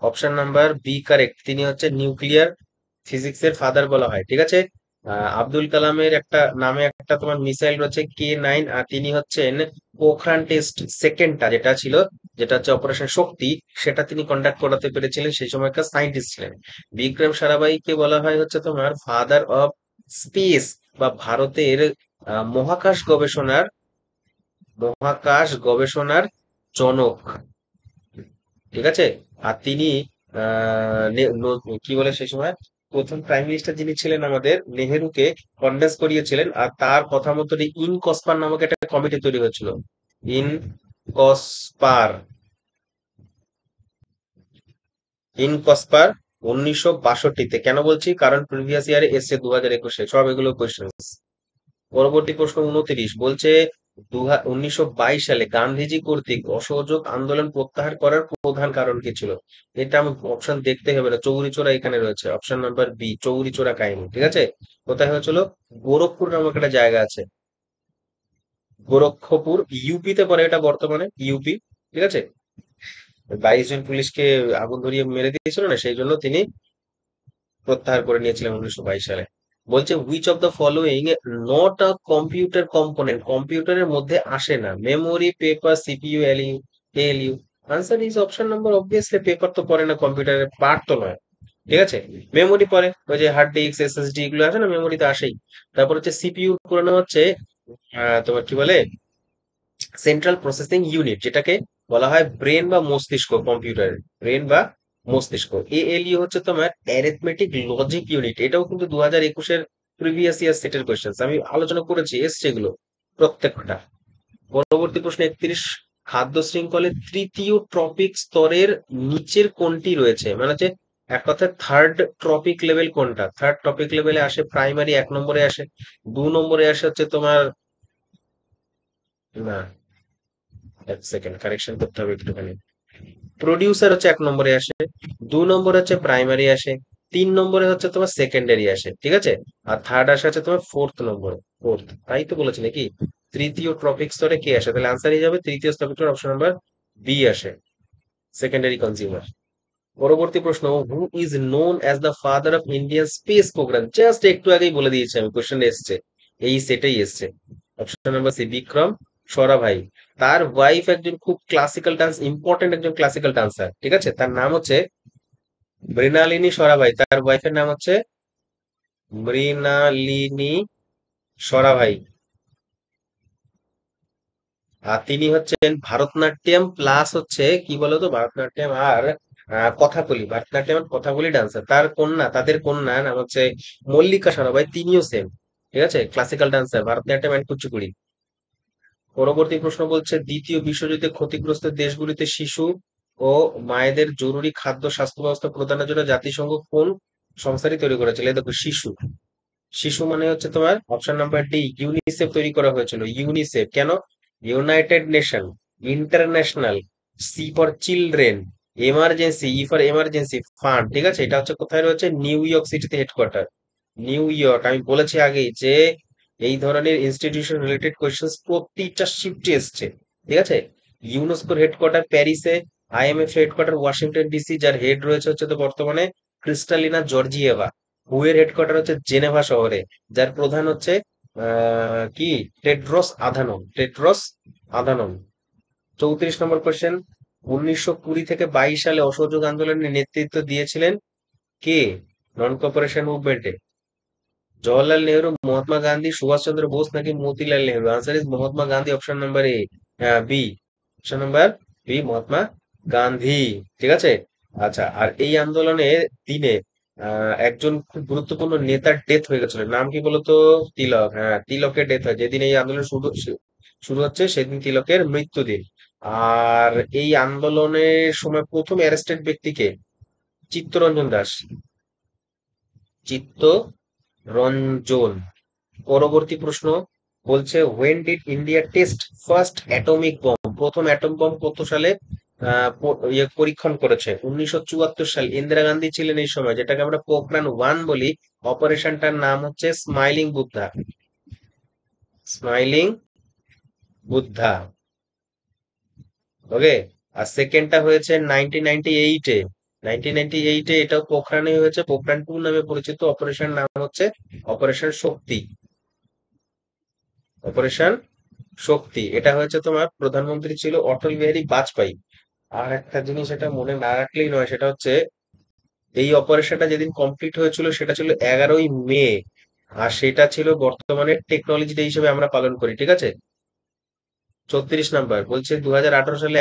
অপশন নাম্বার বি কারেক্ট, তিনি হচ্ছে নিউক্লিয়ার ফিজিক্সের ফাদার বলা হয়। ঠিক আছে। আব্দুল কালামের একটা নামে একটা তোমার মিসাইল রয়েছে K9, আর তিনি হচ্ছেন পোখরান টেস্ট সেকেন্ডটা যেটা ছিল, যেটা হচ্ছে অপারেশন শক্তি, সেটা তিনি কন্ডাক্ট করাতে পেরেছিলেন, সেই সময়কার সায়েন্টিস্ট ছিলেন। বিক্রম সারাভাইকে বলা হয় হচ্ছে তোমার ফাদার অফ স্পেস বা ভারতের মহাকাশ গবেষণার জনক। ঠিক আছে। আর তিনি কি বলে সেই সময় প্রথম প্রাইম মিনিস্টার যিনি ছিলেন আমাদের নেহেরুকে কনভিন্স করিয়েছিলেন, আর তার কথা মতো ইনকসপার নামক একটা কমিটি তৈরি হয়েছিল। ইনকসপার, ইনকসপার 1962-তে। কেন বলছি? কারণ প্রিভিয়াস ইয়ারে এসছে 2021-এ সব এগুলো কোয়েশ্চেন। পরবর্তী প্রশ্ন 29 বলছে, 1922 সালে গান্ধীজি কর্তৃক অসহযোগ আন্দোলন প্রত্যাহার করার প্রধান কারণ কি ছিল? এটা আমি অপশন দেখতে হবে না, চৌরিচৌরা এখানে রয়েছে। অপশন নাম্বার বি, চৌরিচৌরা কাহিনী। ঠিক আছে। কোথায় হয়েছিল? গোরখপুর নামক একটা জায়গা আছে, গোরক্ষপুর, ইউপিতে পড়ে এটা, বর্তমানে ইউপি। ঠিক আছে। 22 জন পুলিশকে আগুন ধরিয়ে মেরে দিয়েছিল না, সেই জন্য তিনি প্রত্যাহার করে নিয়েছিলেন 1922 সালে। বলছে, which of the following not a computer component? কম্পিউটারের মধ্যে আসে না। Memory, paper, CPU, ALU? Answer is option number, obviously paper তো পড়ে না, কম্পিউটারের পার্ট তো নয়। ঠিক আছে। মেমোরি পড়ে, ওই যে হার্ড ডিস্ক, এসএসডি, এগুলো আছে না, মেমোরিতে আসেই। তারপর হচ্ছে সিপিইউ পুরানো হচ্ছে তোমার কি বলে সেন্ট্রাল প্রসেসিং ইউনিট, যেটাকে বলা হয় ব্রেন বা মস্তিষ্ক কম্পিউটারের, ব্রেন বা মস্তিষ্ক। এএলইউ হচ্ছে তোমার অ্যারিথমেটিক লজিক ইউনিট। এটাও কিন্তু 2021-এর প্রিভিয়াস ইয়ার সেটের কোয়েশ্চেন, আমি আলোচনা করেছি, এসছে এগুলো প্রত্যেকটা। পরবর্তী প্রশ্ন 31, খাদ্য শৃঙ্খলের তৃতীয় ট্রপিক স্তরের নিচের কোনটি রয়েছে, মানে হচ্ছে এক কথায় থার্ড ট্রপিক লেভেল কোনটা? থার্ড ট্রপিক লেভেলে আসে প্রাইমারি, 1 নম্বরে আসে। 2 নম্বরে আসে হচ্ছে তোমার, না, 1 সেকেন্ড কারেকশন করতে হবে একটুখানি। প্রডিউসার হচ্ছে 1 নম্বরে আসে, 2 নম্বরে হচ্ছে প্রাইমারি আসে, 3 নম্বরে হচ্ছে তোমার সেকেন্ডারি আসে, ঠিক আছে? আর থার্ড আসে হচ্ছে তোমার ফোর্থ নম্বরে। ফোর্থ, তাই তো বলেছি নাকি? তৃতীয় ট্রপিক স্তরে কে আসে? তাহলে আনসার হয়ে যাবে তৃতীয় ট্রপিক স্তরে অপশন নাম্বার বি আসে, সেকেন্ডারি কনজিউমার। পরবর্তী প্রশ্ন, who is known as the father of Indian space programme? Just একটু আগেই বলে দিয়েছি আমি, কোশ্চেন এসছে, এই সেটাই এসছে। Option number C, Vikram Sarabhai. তার ওয়াইফ একজন খুব ক্লাসিক্যাল ডান্স, ইম্পর্টেন্ট একজন ক্লাসিক্যাল ডান্সার, ঠিক আছে? তার নাম হচ্ছে মৃণালিনী সরাভাই। তার ওয়াইফের নাম হচ্ছে মৃণালিনী সরাভাই। আর তিনি হচ্ছেন ভারতনাট্যম প্লাস হচ্ছে কি বলতো, ভারতনাট্যম আর কথাকলি, ভারতনাট্যম আর কথাকলি ডান্সার। তার কন্যা, তাদের কন্যা নাম হচ্ছে মল্লিকা সারাভাই, তিনিও সেম, ঠিক আছে, classical dancer, Bharatanatyam and Kuchipudi. পরবর্তী প্রশ্ন বলছে, দ্বিতীয় বিশ্বযুদ্ধে ক্ষতিগ্রস্ত দেশগুলিতে শিশু ও মায়েদের জরুরি খাদ্য স্বাস্থ্য ব্যবস্থা প্রদানের জন্য জাতিসংঘ কোন সংস্থাটি তৈরি করেছিল? এই দেখো, শিশু, শিশু মানে হচ্ছে তোমার অপশন নাম্বার ডি, ইউনিসেফ তৈরি করা হয়েছিল। ইউনিসেফ কেন? United Nation, International, C for children, emergency, E for emergency fund, ঠিক আছে? এটা হচ্ছে কোথায় রয়েছে? নিউ ইয়র্ক সিটিতে হেডকোয়ার্টার, নিউ ইয়র্ক। আমি বলেছি আগেই যে এই ধরনের ইনস্টিটিউশন রিলেটেড কোয়েশ্চেন প্রতিটা শিফটে এসছে, ঠিক আছে? ইউনেস্কোর হেডকোয়ার্টার প্যারিসে, আইএমএফ হেডকোয়ার্টার ওয়াশিংটন ডিসি, যার হেড রয়েছে হচ্ছে তো বর্তমানে ক্রিস্টালিনা জর্জিয়েভা। হু এর হেডকোয়ার্টার হচ্ছে জেনেভা শহরে, যার প্রধান হচ্ছে কি, টেড্রস আধানম, টেড্রস আধানম। 34 নম্বর কোশ্চেন, 1920 থেকে 22 সালে অসহযোগ আন্দোলনে নেতৃত্ব দিয়েছিলেন কে নন কপারেশন মুভমেন্টে? জওহরলাল নেহরু, মহাত্মা গান্ধী, সুভাষচন্দ্র বোস নাকি Motilal Nehru? Answer is Mahatma Gandhi, option number A, B, option number B, Mahatma Gandhi, ঠিক আছে? আচ্ছা, আর এই আন্দোলনের দিনে একজন খুব গুরুত্বপূর্ণ নেতার ডেথ হয়ে গেছিল, নাম কি বলতো? তিলক, হ্যাঁ, তিলকের ডেথ হয় যেদিন এই আন্দোলন শুরু শুরু হচ্ছে, সেদিন তিলকের মৃত্যুদিন। আর এই আন্দোলনের সময় প্রথম অ্যারেস্টেড ব্যক্তিকে, চিত্তরঞ্জন দাস, চিত্তরঞ্জন। পরবর্তী প্রশ্ন বলছে, when did India test first atomic bomb? প্রথম অ্যাটম বম্ব কত সালে পরীক্ষণ করেছে? 1974 সাল। ইন্দিরা গান্ধী ছিলেন এই সময়, যেটাকে আমরা পোখরান 1 বলি। অপারেশনটার নাম হচ্ছে স্মাইলিং বুদ্ধা, স্মাইলিং বুদ্ধা, ওকে। আর সেকেন্ডটা হয়েছে 1998-এ, 1998-এ, এটাও পোখরানে হয়েছে, পোখরান 2 নামে পরিচিত। অপারেশন নাম হচ্ছে অপারেশন শক্তি, অপারেশন শক্তি। এটা হয়েছে তোমার, প্রধানমন্ত্রী ছিল অটল বিহারী বাজপেয়ী। আর একটা জিনিস এটা মনে না রাখলেই নয়, সেটা হচ্ছে এই অপারেশনটা যেদিন কমপ্লিট হয়েছিল সেটা ছিল 11ই মে। আর সেটা ছিল বর্তমানে টেকনোলজি ডে হিসেবে আমরা পালন করি, ঠিক আছে? 34 নাম্বার বলছে, 2018 সালে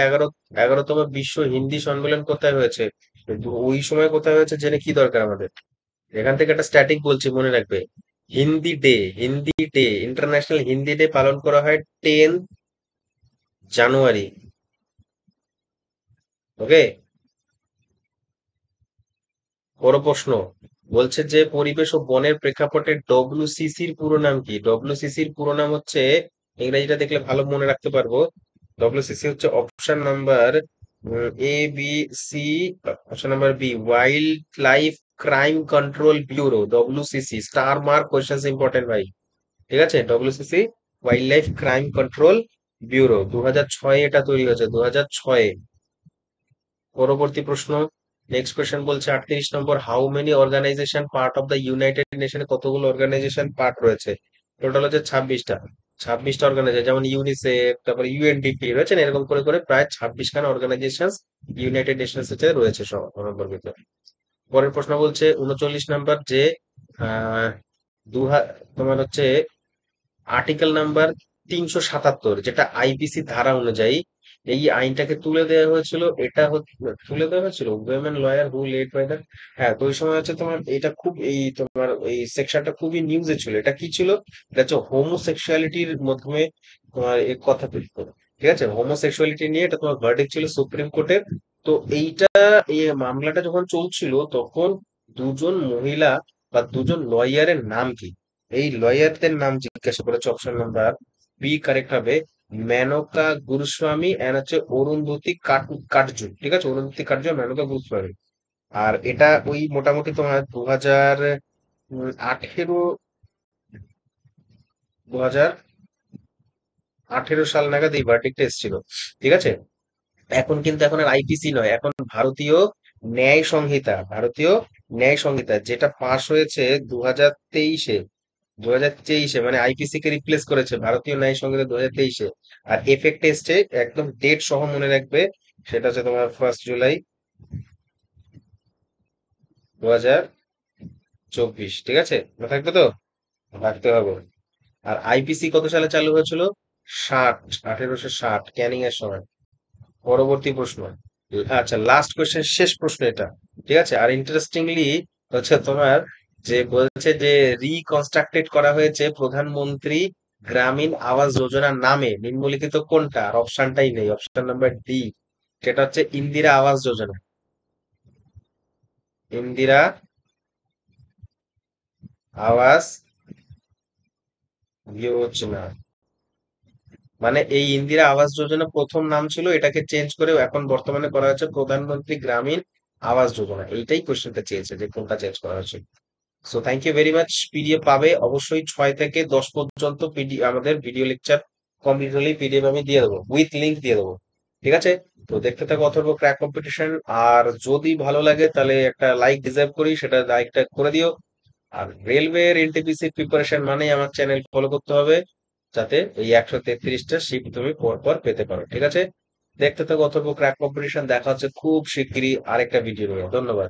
11তম বিশ্ব হিন্দি সম্মেলন কোথায় হয়েছে? কিন্তু ওই সময় কোথায় হয়েছে জেনে কি দরকার আমাদের? এখান থেকে একটা স্ট্যাটিক বলছি, মনে রাখবে। Hindi day, Hindi day, international Hindi day পালন করা হয় 10 জানুয়ারি, ওকে। বড় প্রশ্ন বলছে যে, পরিবেশ ও বনের প্রেক্ষাপটে ডব্লিউসিসির পুরো নাম কি? ডব্লিউসিসির পুরো নাম হচ্ছে, ইংরেজিটা দেখলে ভালো মনে রাখতে পারবো। ডব্লিউসিসি হচ্ছে option number A, B, C, option number B, wildlife crime control bureau, WCC. Star mark, question important ভাই, ঠিক আছে? WCC, wildlife crime control bureau, 2006 এটা তৈরি হয়েছে, 2006। পরবর্তী প্রশ্ন, নেক্সট কোয়েশ্চেন বলছে 38 নম্বর, how many organisation part of the United নেশনে? কতগুলো অর্গানাইজেশন পার্ট রয়েছে? টোটাল হচ্ছে 26টা, 26টা অর্গানাইজেশন, যেমন ইউনিসেফ, তারপর ইউএনডিপি রয়েছে না, এরকম করে করে প্রায় 26খানা অর্গানাইজেশন ইউনাইটেড নেশনস এর রয়েছে সব সম্পর্কিত। পরের প্রশ্ন বলছে 39 নাম্বার, যে আহ তোমার হচ্ছে আর্টিকেল নাম্বার 377, যেটা আইপিসি ধারা অনুযায়ী এই আইনটাকে তুলে দেওয়া হয়েছিল, এটা তুলে দেওয়া হয়েছিল women lawyer who led by the, হ্যাঁ। তো ওই সময় হচ্ছে তোমার এটা খুব, এই তোমার এই সেকশনটা খুবই নিউজে ছিল। এটা কি ছিল? এটা হচ্ছে হোমোসেক্সুয়ালিটির মাধ্যমে তোমার এই কথা তুলতো, ঠিক আছে, হোমোসেক্সুয়ালিটি নিয়ে এটা তোমার ভার্ডিক্ট ছিল সুপ্রিম কোর্টের। তো এইটা, এই মামলাটা যখন চলছিল তখন দুজন মহিলা বা দুজন লয়ারের নাম কি, এই লয়ারদের নাম জিজ্ঞাসা করেছে। অপশন নাম্বার বি কারেক্ট হবে, মেনকা গুরুস্বামী এন্ড হচ্ছে অরুন্ধতী কাটজু। ঠিক আছে, অরুন্ধতী কাটজু আর মেনকা গুরুস্বামী। আর এটা ওই মোটামুটি তোমার 2018, 2018 সাল নাগাদ এই ভার্ডিক্টটা এসেছিল। ঠিক আছে, এখন কিন্তু এখন আর আইপিসি নয়, এখন ভারতীয় ন্যায় সংহিতা, ভারতীয় ন্যায় সংহিতা যেটা পাশ হয়েছে 2023-এ, 2023-এ মানে আইপিসি কে রিপ্লেস করেছে ভারতীয় ন্যায় সংহিতা 2023-এ। আর এফেক্ট এসছে একদম ডেট সহ মনে রাখবে, সেটা হচ্ছে তোমার 1 জুলাই 2024। ঠিক আছে, মনে থাকবে তো, রাখতে হবে। আর আইপিসি কত সালে চালু হয়েছিল? 1860 ক্যানিং এর সময়। পরবর্তী প্রশ্ন, আচ্ছা লাস্ট কোশ্চেন, শেষ প্রশ্ন এটা। ঠিক আছে, আর ইন্টারেস্টিংলি হচ্ছে তোমার যে বলছে যে রিকনস্ট্রাক্টেড করা হয়েছে প্রধানমন্ত্রী গ্রামীণ আবাস যোজনার নামে নিম্নলিখিত কোনটা, আর অপশনটাই নেই, অপশন নাম্বার ডি, সেটা হচ্ছে ইন্দিরা আবাস যোজনা। ইন্দিরা আবাস যোজনা, মানে এই ইন্দিরা আবাস যোজনা প্রথম নাম ছিল, এটাকে চেঞ্জ করে এখন বর্তমানে করা হচ্ছে প্রধানমন্ত্রী গ্রামীণ আবাস যোজনা। এইটাই কোশ্চেনটা চেয়েছে যে কোনটা চেঞ্জ করা হয়েছে। So thank you very much. PDF পাবে অবশ্যই 6 থেকে 10 পর্যন্ত, আমাদের ভিডিও লেকচার কমপ্লিট হলেই পিডিএফ আমি দিয়ে দেবো, উইথ লিঙ্ক দিয়ে দেবো। ঠিক আছে, তো দেখতে থাকো অথর্ব ক্র্যাক কম্পিটিশন। আর যদি ভালো লাগে তাহলে একটা লাইক ডিজার্ভ করি, সেটা লাইকটা করে দিও। আর রেলওয়ের এনটিপিসি প্রিপারেশন মানেই আমার চ্যানেল ফলো করতে হবে, যাতে এই 133টা শিফট তুমি পর পর পেতে পারো। ঠিক আছে, দেখতে থাকো অথর্ব ক্র্যাক কম্পিটিশন। দেখা হচ্ছে খুব শিগগিরই আরেকটা ভিডিও নিয়ে। ধন্যবাদ।